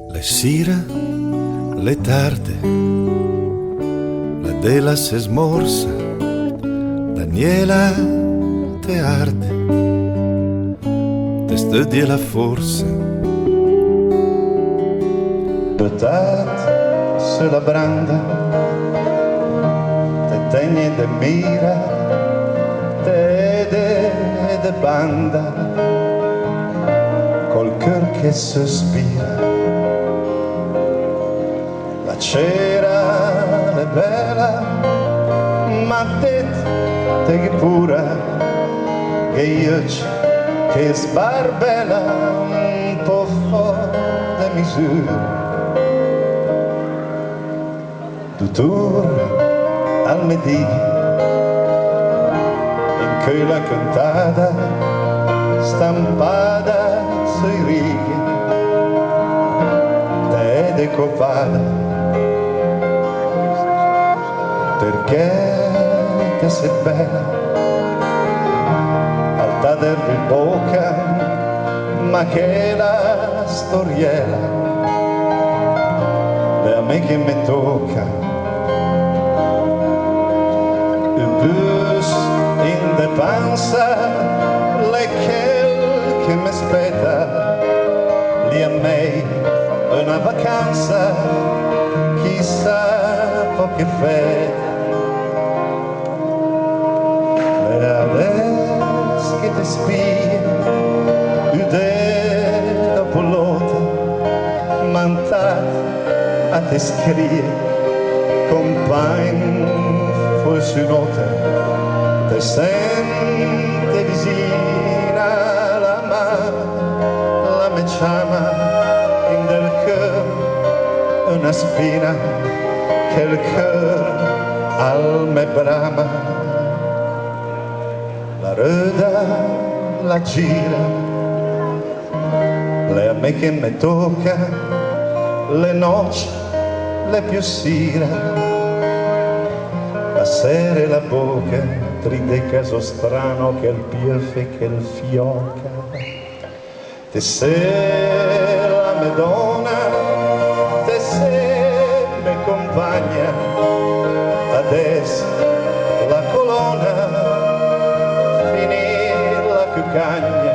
Le sera, le tarde, la della se smorza, Daniela te arde, te studie la forza. Peut-être sur la branda, te tegne de mira, te de banda, col cœur che sospira. La cera è bella, ma te che pura, che io che sbarbella un po' fuori da misura. Tutur al medì, in quella cantata stampata sui righe, te decopata. Perché te sei bella, alta del bocca, ma che la storiella è a me che mi tocca. Un bus in de panza, le che mi aspetta, lì a me una vacanza, chissà poche fette. Adesso che ti spie, ude dopo l'ota, mantat a te scrie, compagn forse un'ota, te sente vicina la mano, la me chiama in del cœur, una spina che il cœur al me brama. La rueda la gira, lei a me che mi tocca, le noci le più sera, la sera e la bocca, tride caso strano che il piefe che il fioca. Te sei la Madonna, te sei me compagna, adesso la colonna, finì la cucagna,